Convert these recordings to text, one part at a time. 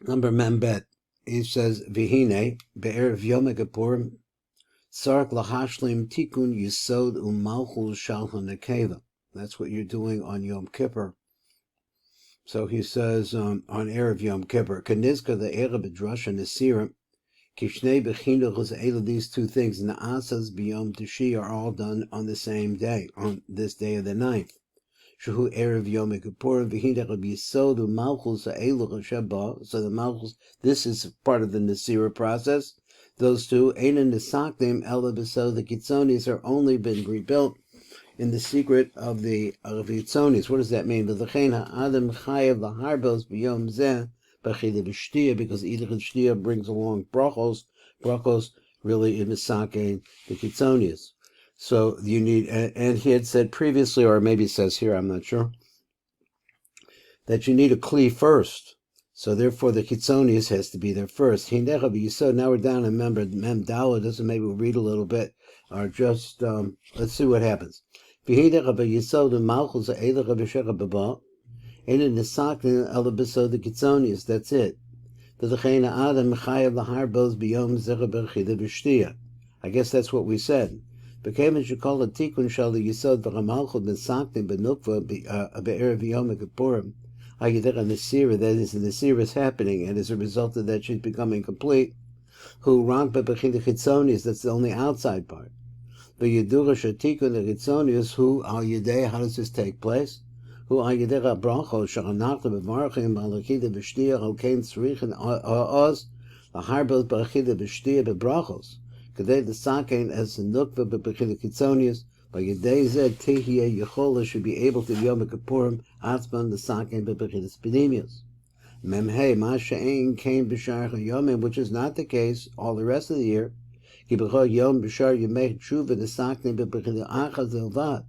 Number Membet. He says, Vihine, Be'erev Yom Kippur, Sark lahashlim tikun yisod umalchus shal hanekeva. That's what you're doing on Yom Kippur. So he says on Erev Yom Kippur, Kanizka the Erev Drasha Nesira, Kishnei Bechinuchus Ela, these two things, Naasas Biyom Tishi, are all done on the same day, on this day of the ninth. Shehu Erev Yom Kippur, V'hinech Yisod umalchus Ela Shabbat. So the Malchus, this is part of the Nesira process. Those two, Einan Nisakdim Ela B'Sod, the Kitzonis are only been rebuilt in the secret of the Kitzonis. What does that mean? V'lechein ha'adam chayev laharbos b'yom zeh b'chida v'shtia, because either v'shtia brings along brachos. Brachos really is misakein the Kitzonis. So you need, and he had said previously, or maybe it says here, I'm not sure, that you need a kli first. So therefore the Kitzonis has to be there first. Hinecha b'yisod. Now we're down in Mem Dala. Doesn't, maybe we'll read a little bit, or just let's see what happens. Hinecha b'yisod u'malchus ha'elech b'shecha b'ba. Ena nisaknin ela b'sod the Kitzonis. That's it. V'lechein ha'adam chayav laharbos b'yom zecha b'chida v'shtia. I guess that's what we said. Became as you call a tikkun shal the yisod v'chamalchus nisaknin b'nukva be'erev Yom Kippurim. Hayidech Nesira, that is, the Nesira is happening, and as a result of that, she's becoming complete. Who rank b'bechid chitzonis, that's the only outside part. But Yedura shatikun the chitzonis, who al yedei, how does this take place? Who al yedei abrachos shachanachta b'varchim b'alachida b'shtia al kein tzrichen oz laharbos b'achida b'shtia b'brachos. Kadei the sakein as the nukva b'bechid chitzonis. By Yedei Zed Tehiyeh Yechola should be able to Yom Kippurim Atzman the Sakin B'Bechidas B'Nimius. Memhei Masha'ein came B'Shar Yomim, which is not the case all the rest of the year. Ki B'Chol Yom B'Shar Yemei Tshuva the Sakin B'Bechidas Achaz Elvad.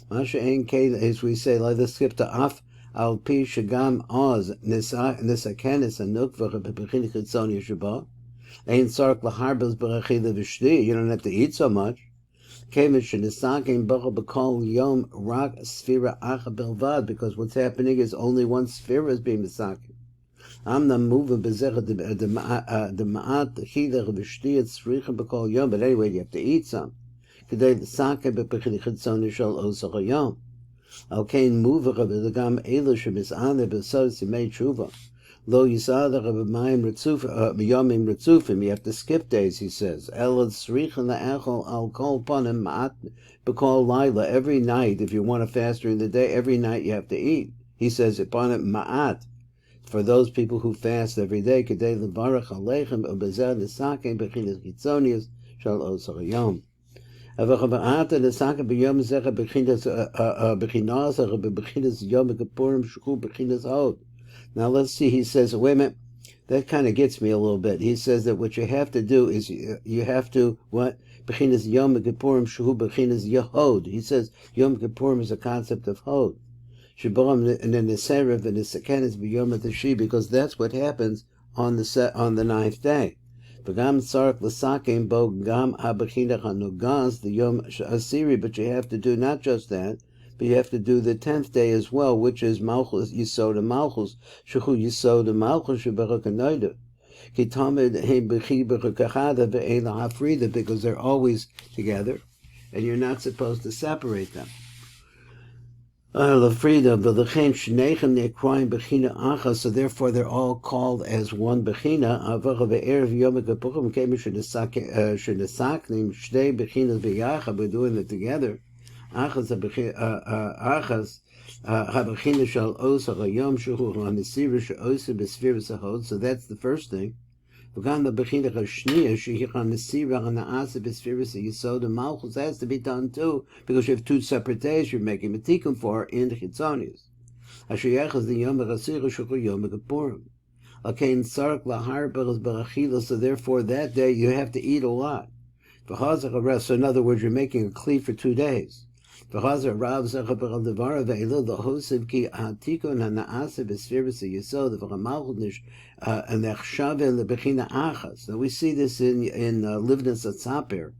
Masha'ein came, as we say, let us skip to Af Al Pi Shagam Oz Nisakenis and Nukva B'Bechidas Chitzoni Shabbat. Ein Sark L'Harbas B'Bechidas V'Shti. You don't have to eat so much. Because what's happening is only one sphere is being misaken. I'm the mover but anyway, you have to eat some. Lo Yisada B'Mayim Yomim Ritzufim. You have to skip days, he says. Elad Srichen La'echol Al Kol Panim Ma'at B'Kol Laila. Every night, if you want to fast during the day, every night you have to eat. He says, upon it Ma'at. For those people who fast every day, Kedei L'Barach Aleichem U'Bezeh L'Sakein B'Chinas Kitzonius Shal Osar Yom. Avachaba'ata L'Sakein B'Yom Zecha B'Chinas B'Chinas Yom Kippurim Shku B'Chinas Hod. Now let's see, he says, wait a minute, that kind of gets me a little bit. He says that what you have to do is you have to, what? Bechinas Yom Kippurim Shehu Bechinas Yehod. He says Yom Kippurim is a concept of Hod. Shibam and then the Serev and the Sekenis B'Yom Tashi, because that's what happens on the ninth day. V'gam Sark L'Sakein Bo Gam HaBechinach HaNugaz the Yom Asiri, but you have to do not just that, but you have to do the 10th day as well, which is Malchus Yisod Malchus, Shechu Yisod Malchus Sheberachanoida. Kitamed He Bechi Berachada Ve'ela Hafrida, because they're always together, and you're not supposed to separate them. Lafrida, V'lechem Shnechem Nekroim Bechina Acha, so therefore they're all called as one Bechina. Avacha Ve'erev Yom Kippurim Keim Shenesaknim Shnei Bechinas V'yacha, we're doing it together. Achaz habechina shal osa hayom shuhu hanesira sheosa b'sfira sahod. So that's the first thing. V'gam habechina hashniya shehi hanesira hanaasa b'sfira seyisod and malchus has to be done too, because you have two separate days you're making a tikkun for in the chitzonius. Ashiyachas the yom ha'asira shuhu yom kippurim. Akain sark lahar belas barachila. So therefore that day you have to eat a lot. V'chazach arest. So in other words, you're making a kli for 2 days. V'chazar Rav Zecha B'Chadavara Ve'elu L'Hosiv Ki Ha'tikun Ha'Na'asa B'Sfiris Ha'Yisod V'Chamalchus Nechshave L'Bechina Achas. Now we see this in Livnus Atzapir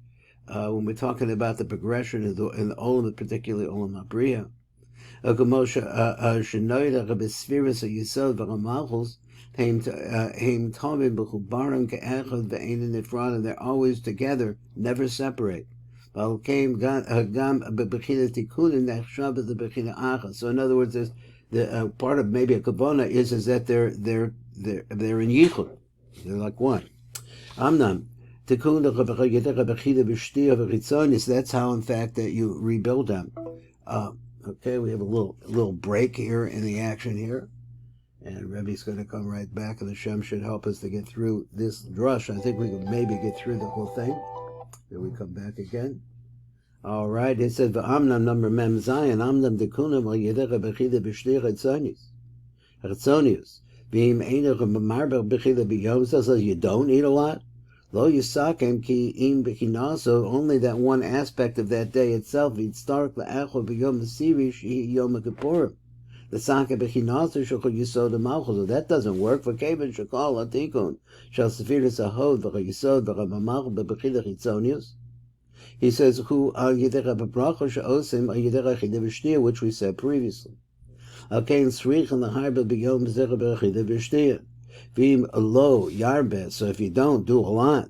when we're talking about the progression in the Olam, particularly Olam HaBriya. Shenoida B'Sfiris Ha'Yisod V'Chamalchus Heim tovim b'chubarim ke'echad ve'ein nifradim. They're always together, never separate. So in other words, there's the part of maybe a kavana is that they're in yichud. They're like one. Amnam. That's how, in fact, that you rebuild them. Okay, we have a little break here in the action here. And Rebbe's going to come right back, and the Shem should help us to get through this drush. I think we can maybe get through the whole thing. Then we come back again. All right, it says, "V'amnam number mem zayin amnam dekunam al yedecha bechida b'shtei chetzonius v'im einach b'marber bechida b'yom." Says you don't eat a lot. Lo yisakem ki im b'chinaso. Only that one aspect of that day itself. V'yitztark la'achol b'yom v'siri shehi yom kippurim. The Sanka Bechinasu Shukul Yisod Malchus. That doesn't work for Kevin Shukal Atikun. Shall Sefiris Ahod Yisod Malchus Bechida Chitzonius. He says, Who al Yedera Babracha Shaosim al Yedera Chidevishtia, which we said previously. Alkein Srich and the Harba Biyom Zera Bechidevishtia. Vim Lo Yarbe. So if you don't, do a lot.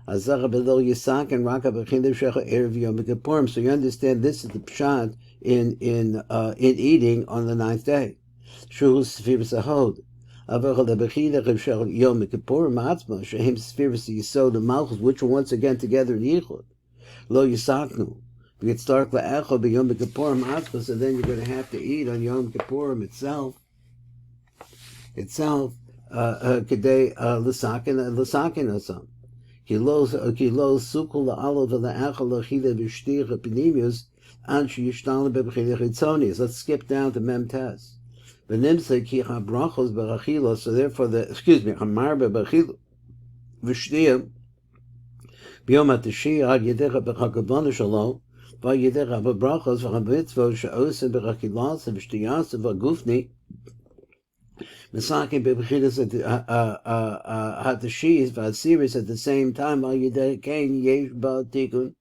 Azara Below Yisak and Raka Bechidev Shecha Erev Yom Kippurim. So you understand this is the pshat in eating on the 9th day. Shul Sfiris Ahod. Avachal the Bechida Shel Yom Kippurim Atzma Shehem Sfiris Yisod and Malchus, which are once again together in Yichud. Lo Yisaknu. We get stark la'echol b'Yom Kippurim Atzma, so then you're going to have to eat on Yom Kippurim itself. Kedei l'sakin asam. Kilo sukul la'alav la'echol l'chida v'shtich epinimius. Let's skip down to Mem Tes. So therefore, Hamar be'bachilo v'shtiyah b'yom ha'tashiyah ad yedecha b'chakavana shalom v'yedecha b'brachos v'chamitzvot she'osim b'chakilas v'shtiyas v'gufni Mesakim b'bechilas ha'tashiyas v'asiris at the same time al yedecha kein yesh ba'tikun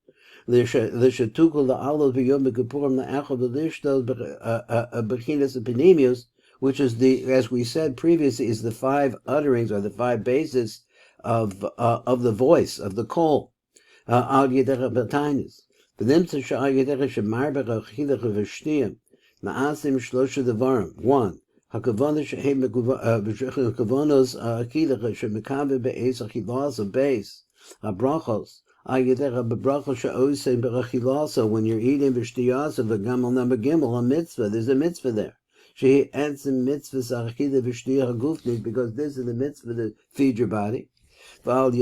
L'shatukul la'alav b'yom b'kippurim la'achol b'lishtos b'chinas epinemius, which is as we said previously, is the 5 utterings or the 5 bases of the voice of the call. Al yedecha b'tainis. V'nimtza she'al yedecha shemar b'chachilach v'shtiyam. Ma'asim shlosha devarim. 1. Hakavanot she'hem hakavanot akilach she'mekabe be'ez achilas of base. Brachos. So when you're eating v'shtiyasa v'gamal number gimel a mitzvah, there's a mitzvah there. She adds the mitzvah sarachida v'shtiyah gufnik, because this is the mitzvah to feed your body. And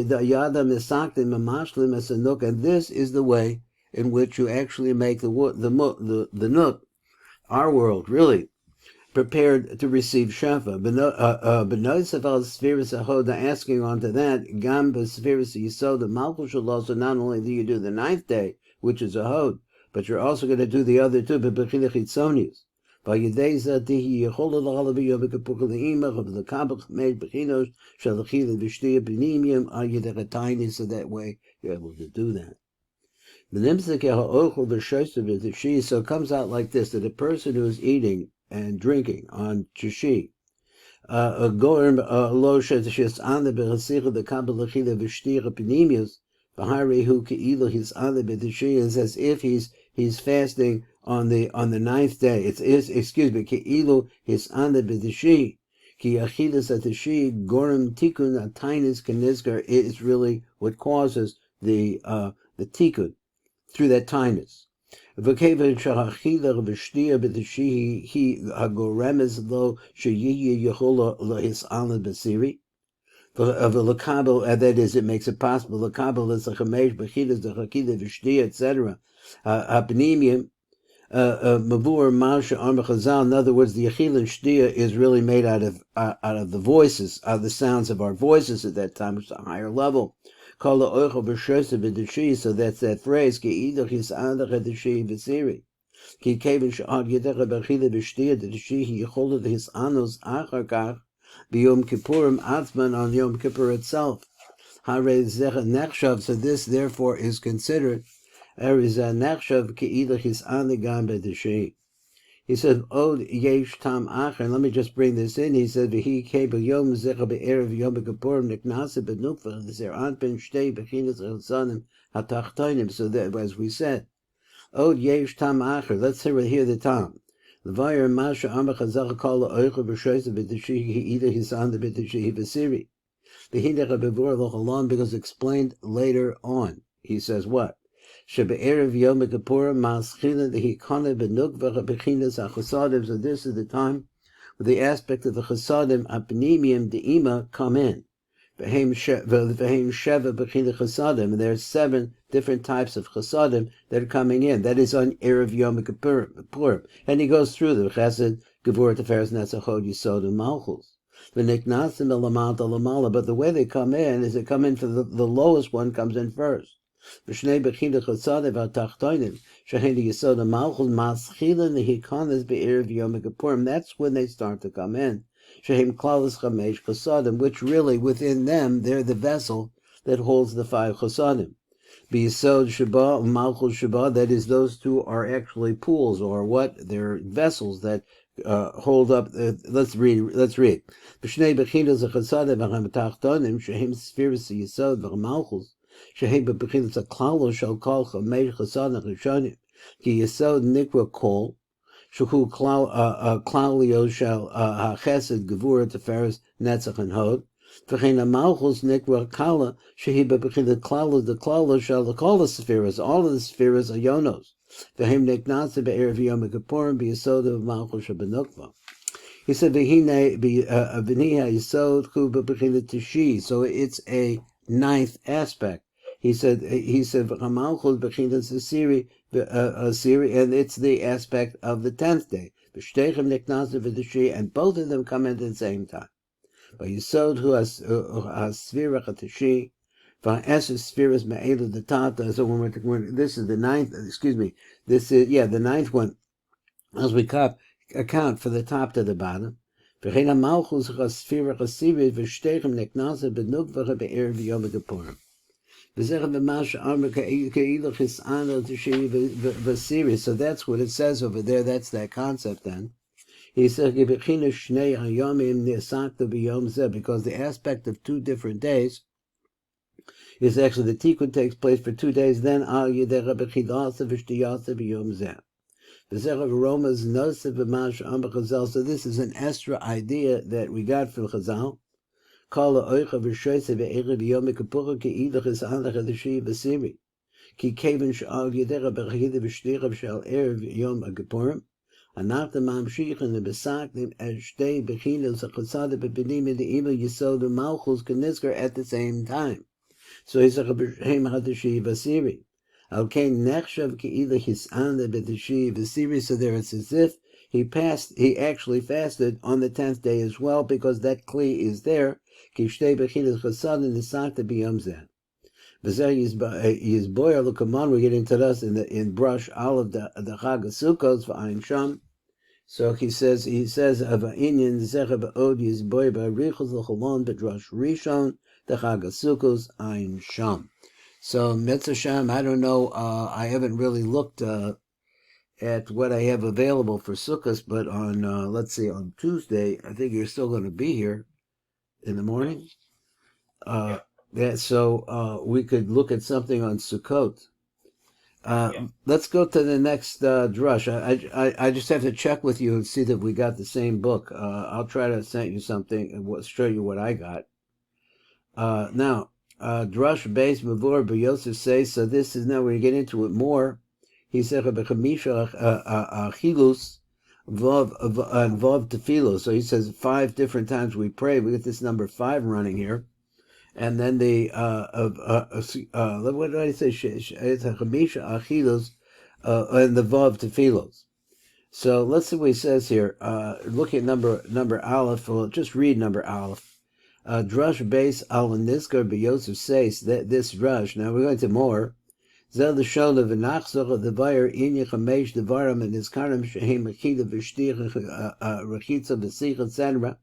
this is the way in which you actually make the nut, our world, really prepared to receive Shafa. Asking onto that, Gamba Spheris Yisod, the Malchus Shalom, so not only do you do the 9th day, which is a Hod, but you're also going to do the other 2, but Bechila Chitzonius. By Yedeza Dihi Yehola Lalabi Yobekapukal Imach of the Kabach made Bechinos, Shalachila Vishtia Benimium, Ayedekatainis, so that way you're able to do that. So it comes out like this, that a person who is eating and drinking on Chishi, a gorm lo sheshis on the berasicha the kabbalachila v'shtira penimius b'hari hu ke'ilu his on the b'tishi, is as if he's fasting on the 9th day. It's ke'ilu his on the b'tishi ki achilas atishi gorm tikun atainis kenizgar is really what causes the tikun through that tinus. V'keven shahachila v'shtia b'tishihi he hagoremes lo sheyiye yehola lohisala b'siri. V'lakabel, that is, it makes it possible. Lakabel is a chamesh b'chilas the chakila v'shtia, etc. Apnimium mavur malsha armachazal. In other words, the achila shtia is really made out of the voices, out of the sounds of our voices at that time, which is a higher level. So that's that phrase, ki idach his andach et shi v'siri. Ki kevin she'ad yedecha b'chila v'shtia d'shihi yicholet his anos achar kach b'yom kippurim atzman, on Yom Kippur itself. Hare zecha nechshav, so this therefore is considered erizah nechshav ki idach his anagam b'd'shi. He says, Od yesh tam acher, and let me just bring this in. He said, V'hi kebel yom zecha be'erev yom kippurim niknase benukva, v'zer anpen shtei bechinas chasadim hatachtonim. So that, as we said, Od yesh tam acher, let's hear the tam. L'vayir masha amar chazal kol ha'oicha b'shoysa b'tishihi either hisan the b'tishihi v'siri. V'hinech ha'bevor l'chalon, because explained later on. He says what? Shebe'erev Yom Kippur Maschila the Hikana Benukva Bechinas HaChasadim. So this is the time where the aspect of the Chasadim Apnimium De'ima come in. V'heim Sheva Bechina Chasadim. And there are 7 different types of Chasadim that are coming in. That is on Erev Yom Kippur. And he goes through them. Chesed, Gevurah, Tiferes, Netzachod, Yisod, and Malchus. But the way they come in is they come in for the lowest one comes in first. That's when they start to come in. Which really, within them, they're the vessel that holds the 5 chasadim. B'yisod Sheba, Malchus Sheba, that is, those 2 are actually pools, or what? They're vessels that hold up. Let's read. B'shnei bechinas chasadim v'chem tachtonim shehem spheres yisod v'malchus. Shehem bechinas haklalo shall call chamei chasadim rishonim. Ki yisod nikra kol. Shehu klalio shall hachesed gevurah teferes netzach and hod. V'chein malchus nikra kala shehi bechinas klalo the klalo shall call the spheres. All of the spheres are yonos. V'hem neknase be'erev yom kippurim b'yisod of malchus shabenukva. He said, "V'hine v'niha yisod hu b'bechina tishi." So it's a 9th aspect. He said, "V'chamalchus b'china asiri," and it's the aspect of the 10th day. V'shteichem neknase v'tishi, and both of them come in at the same time. V'yisod hu hasvira chatishi. V'ha'eses spheres me'elu detata. So when this is the 9th. Excuse me. This is the 9th one. As we account for the top to the bottom. V'chein ha'malchus ha'sphira chasiri v'shteichem neknase benukva be'erev yom kippurim. V'zechem v'masha amar ke'ilu chis'ana t'shei v'siri. So that's what it says over there. That's that concept then. He said, because the aspect of 2 different days is actually the tikkun takes place for 2 days, then al yedei b'chidasa v'shtiyasa b'yom zeh. V'zeh nosef b'mash amar Chazal. So this is an extra idea that we got from Chazal. Kol ha'oicha v'shoyse v'erev yom kippur ke'idach es anach ad'shei v'siri. Ki keven she'al yedei b'chidasa v'shtiyach she'al erev yom kippurim. Anach the mamshichen the besaknim as shtei bechinas ha'chasadim b'benim de'ima yisod u'malchus k'nizker at the same time. So he said, "B'shem ha'tishiv asiri." Okay, nechshav ke'ilah his'anda b'tishiv asiri. So there it's as if he actually fasted on the 10th day as well, because that kli is there. Ki shtei bechinas chasadim nisakta b'yom zeh. V'zeh yizboyer l'kaman. We're getting to this in brush all of the Chag HaSukkos v'ayin sham. So he says of inyan zecha b'od yizboyer b'arichos l'chalon b'drash rishon the Chag HaSukkos ayin sham. So Mitzvah Shem, I don't know. I haven't really looked at what I have available for Sukkos, but on let's see, on Tuesday, I think you're still going to be here in the morning. So we could look at something on Sukkot. Let's go to the next drush. I just have to check with you and see that we got the same book. I'll try to send you something and show you what I got. Now, drush base mavur b'Yosef says, so this is now we get into it more. He said b'chamisha achilus vav and vav tefillos. So he says 5 different times we pray. We get this number 5 running here. And then the what did I say? It's a chamisha achilos and the vav tefilos. So let's see what he says here. Look at number aleph. Well, just read number aleph. Drush base al niskar b'Yosef says that this drush. Now we're going to more. Zel the shol of v'nachzor of the buyer inya chamesh devarim and his karam shehem mechida v'shtich rechitza v'sich etc.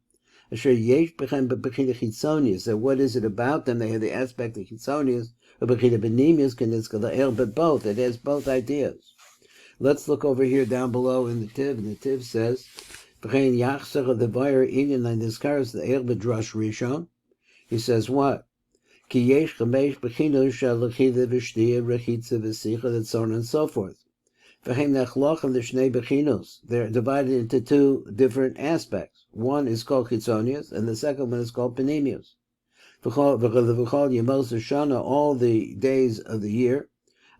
So what is it about them? They have the aspect of chitzonius, but both. It has both ideas. Let's look over here down below in the Tiv, and the Tiv says, "V'chein yachsach the buyer inyan and discars the eir b'drash rishon." He says what? Ki yesh chamesh b'chinos shel lechida v'shtiya rechitza v'sicha, and so on and so forth. V'chein nechlochem the shnei b'chinos. They're divided into two different aspects. One is called chitzonius, and the second one is called panemius. V'chol yemos shana, all the days of the year.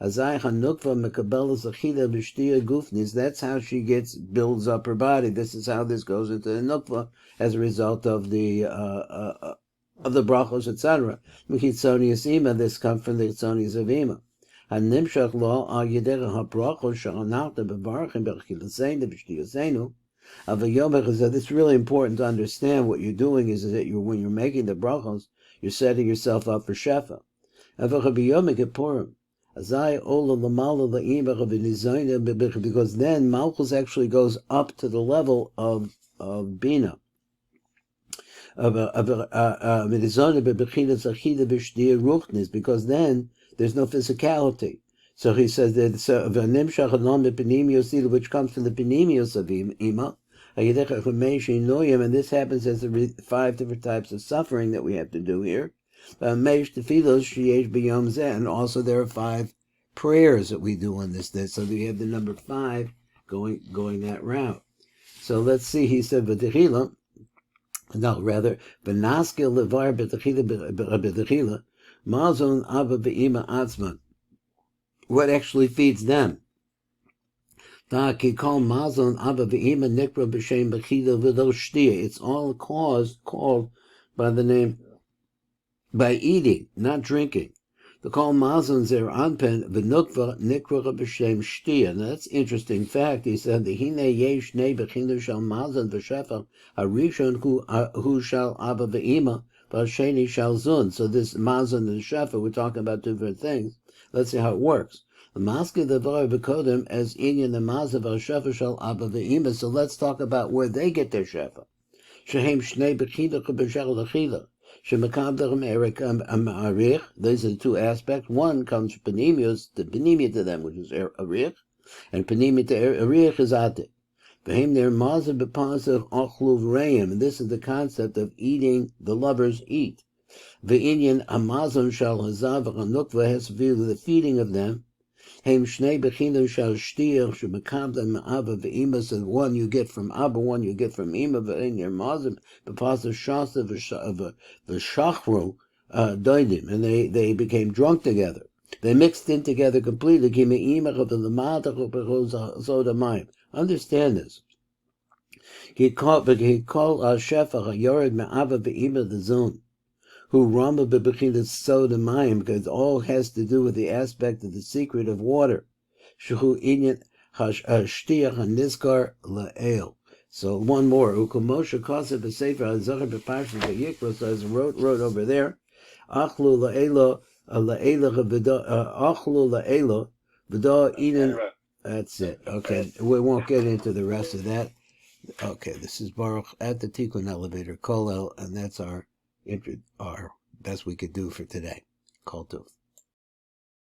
Azai hanukva mekabelas achida b'shtiya gufnis. That's how she builds up her body. This is how this goes into the nukva as a result of the brachos, etc. Mchitzonius ima. This comes from the chitzonius of ima. Hanimshach lo al yedera habrachos sha'anachta bevarchim b'chilaseinu b'shtiyaseinu. It's really important to understand what you're doing is that when you're making the brachos, you're setting yourself up for shefa. Because then Malchus actually goes up to the level of Bina. Because then there's no physicality. So he says that which comes from the Panemius of Ima. And this happens as the 5 different types of suffering that we have to do here. And also there are 5 prayers that we do on this day. So we have the number 5 going that route. So let's see, he said, V'naskel levar b'techila, mazon abba v'ima atzman. What actually feeds them? It's all called by the name, by eating, not drinking. The call mazon zer anpen v'nukva nikra b'shem shtia. Now that's an interesting fact. He said, the hine yesh nei b'chinu shal mazon v'shefer harishon hu shal abba v'ima v'asheni shal zun. So this mazon and shefer, we're talking about 2 different things. Let's see how it works. The maske devar b'kodem as inyan the mazav v'shefer shal abba v'ima. So let's talk about where they get their shefer. Shehem shnei b'chinu b'shel l'chila. These are the 2 aspects. One comes from Panemius, the Panemius to them, which is Arich, and Panemius to Arich is Atik. And this is the concept of eating, the lovers eat. V'inyan Amazon shal hazav v'chanukva has to do with the feeding of them. Hem shnei b'chinu shal shtiach shemekabdem Abba v'ima. So one you get from Abba, one you get from Ima. V'inyan Mazim b'pas of shasa v'shachru doidim, and they became drunk together. They mixed in together completely. Understand this. He called Shefa Yored me'Abba v'ima the zon, who Rama b'bechinas soda mayim, because it all has to do with the aspect of the secret of water. Shehu inyan shtiach haniskar la'el. So one more. Ukamosha Kosef B'Sefer HaZachar B'Parshat Vayikra says wrote over there. Achlu la'elo v'da inen. That's it. Okay, we won't get into the rest of that. Okay, this is Baruch at the Tikkun Elevator Kolel, and that's our best we could do for today. Kol Tov.